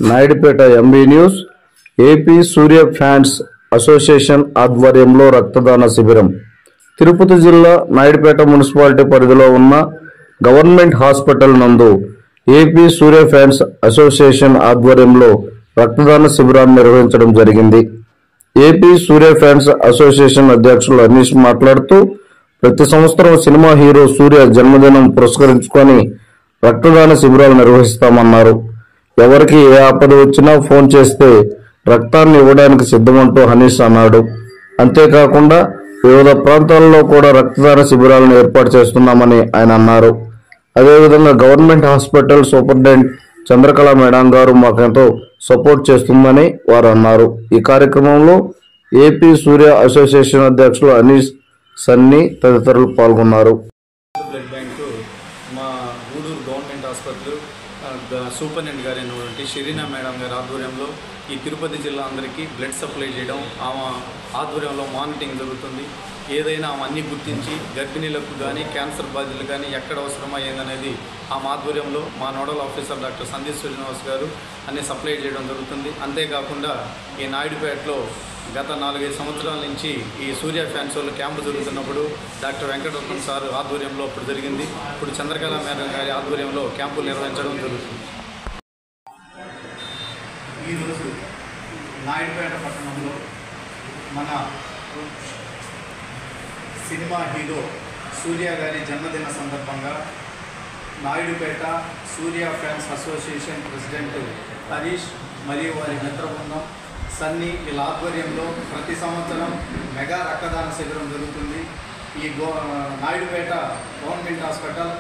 Naidupeta MB news. AP సూర్య fans association ఆధ్వర్యంలో రక్తదాన శిబిరం. తిరుపతి జిల్లా నాయుడుపేట మున్సిపాలిటీ పరిధిలో ఉన్న గవర్నమెంట్ హాస్పిటల్ నందు ఏపీ సూర్య ఫ్యాన్స్ అసోసియేషన్ ఆధ్వర్యంలో రక్తదాన శిబిరాన్ని నిర్వహించడం జరిగింది. ఏపీ సూర్య ఫ్యాన్స్ అసోసియేషన్ అధ్యక్షులు అనీష్ మాట్లాడుతూ, ప్రతి సంవత్సరం సినిమా హీరో సూర్య జన్మదినం పురస్కరించుకొని రక్తదాన శిబిరాలు నిర్వహిస్తామన్నారు. ఎవరికి ఏ ఆపద వచ్చినా ఫోన్ చేస్తే రక్తాన్ని ఇవ్వడానికి సిద్ధమంటూ హనీష్ అన్నాడు. అంతేకాకుండా వివిధ ప్రాంతాల్లో కూడా రక్తదాన శిబిరాలను ఏర్పాటు చేస్తున్నామని ఆయన అన్నారు. అదేవిధంగా government hospital superintendent Chandrakala madam గారు మాకెంతో సపోర్ట్ చేస్తుందని వారు అన్నారు. ఈ కార్యక్రమంలో ఏపీ సూర్య అసోసియేషన్ అధ్యక్షులు అనీష్, సన్నీ తదితరులు పాల్గొన్నారు. బ్లడ్ బ్యాంకు మా గూడూరు గవర్నమెంట్ హాస్పిటల్ సూపరింటెండెంట్ గారైనటువంటి షరీనా మేడం గారి ఆధ్వర్యంలో ఈ తిరుపతి జిల్లా అందరికీ బ్లడ్ సప్లై చేయడం, ఆమె ఆధ్వర్యంలో మానిటరింగ్ జరుగుతుంది. ఏదైనా ఆమె అన్నీ గుర్తించి గర్భిణీలకు కానీ క్యాన్సర్ బాధితులు కానీ ఎక్కడ అవసరమయ్యేదనేది ఆమె ఆధ్వర్యంలో మా nodal officer doctor Sandeep Srinivas గారు అన్నీ సప్లై చేయడం జరుగుతుంది. అంతేకాకుండా ఈ నాయుడుపేటలో గత 4-5 సంవత్సరాల నుంచి ఈ సూర్య ఫ్యాన్స్ వాళ్ళు క్యాంపు జరుగుతున్నప్పుడు డాక్టర్ వెంకటరత్నం సార్ ఆధ్వర్యంలో అప్పుడు జరిగింది. ఇప్పుడు చంద్రకళ మేడం గారి ఆధ్వర్యంలో క్యాంపులు నిర్వహించడం జరుగుతుంది. ఈరోజు నాయుడుపేట పట్టణంలో మన సినిమా హీరో సూర్య గారి జన్మదిన సందర్భంగా నాయుడుపేట సూర్య ఫ్యాన్స్ అసోసియేషన్ ప్రెసిడెంట్ హరీష్ మరియు వారి మిత్ర బృందం సన్నీ వీళ్ళ ఆధ్వర్యంలో ప్రతి సంవత్సరం మెగా రక్తదాన శిబిరం జరుగుతుంది. ఈ నాయుడుపేట గవర్నమెంట్ హాస్పిటల్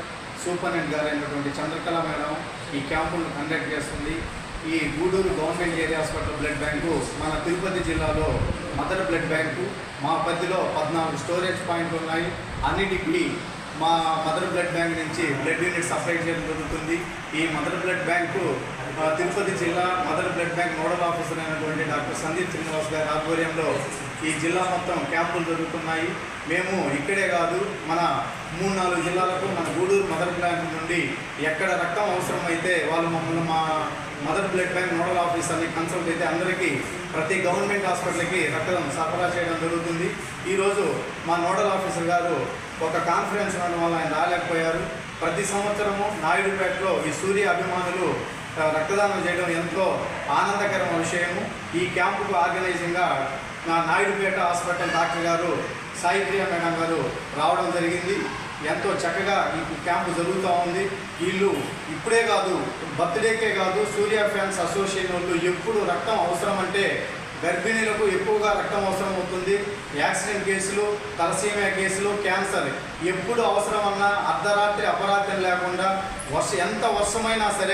సూపరింటెండెంట్ గారు అయినటువంటి చంద్రకళ మేడం ఈ క్యాంపులను కండక్ట్ చేస్తుంది. ఈ Gudur government area hospital blood bank మన తిరుపతి జిల్లాలో మదర్ బ్లడ్ బ్యాంకు. మా పరిధిలో 14 స్టోరేజ్ పాయింట్లు ఉన్నాయి. అన్నిటికీ మా మదర్ బ్లడ్ బ్యాంక్ నుంచి బ్లడ్ యూనిట్ సప్లై చేయడం జరుగుతుంది. ఈ మదర్ బ్లడ్ బ్యాంకు తిరుపతి జిల్లా mother blood bank nodal officer అయినటువంటి డాక్టర్ సందీప్ శ్రీనివాస్ గారి ఆధ్వర్యంలో ఈ జిల్లా మొత్తం క్యాంపులు జరుగుతున్నాయి. మేము ఇక్కడే కాదు, మన 3-4 జిల్లాలకు మన గూడూరు మదర్ బ్యాంక్ నుండి ఎక్కడ రక్తం అవసరమైతే వాళ్ళు మమ్మల్ని మా మదర్ బ్లడ్ బ్యాంక్ నోడల్ ఆఫీసర్ని కన్సల్ట్ అయితే అందరికీ ప్రతి గవర్నమెంట్ హాస్పిటల్కి రక్తం సరఫరా చేయడం జరుగుతుంది. ఈరోజు మా నోడల్ ఆఫీసర్ గారు ఒక కాన్ఫరెన్స్ ఉండడం వల్ల ఆయన రాలేకపోయారు. ప్రతి సంవత్సరము నాయుడుపేటలో ఈ సూర్య అభిమానులు రక్తదానం చేయడం ఎంతో ఆనందకరమైన విషయము. ఈ క్యాంపుకు ఆర్గనైజింగ్గా నా నాయుడుపేట హాస్పిటల్ డాక్టర్ గారు సాయిప్రియ మేడం గారు రావడం జరిగింది. ఎంతో చక్కగా ఈ క్యాంపు జరుగుతూ ఉంది. వీళ్ళు ఇప్పుడే కాదు, బర్త్డేకే కాదు, సూర్య ఫ్యాన్స్ అసోసియేషన్ వాళ్ళు ఎప్పుడు రక్తం అవసరం అంటే గర్భిణీలకు ఎక్కువగా రక్తం అవసరం అవుతుంది. యాక్సిడెంట్ కేసులు, తలసీమియా కేసులు, క్యాన్సర్ ఎప్పుడు అవసరమన్నా అర్ధరాత్రి అపరాత్రి లేకుండా ఎంత వర్షమైనా సరే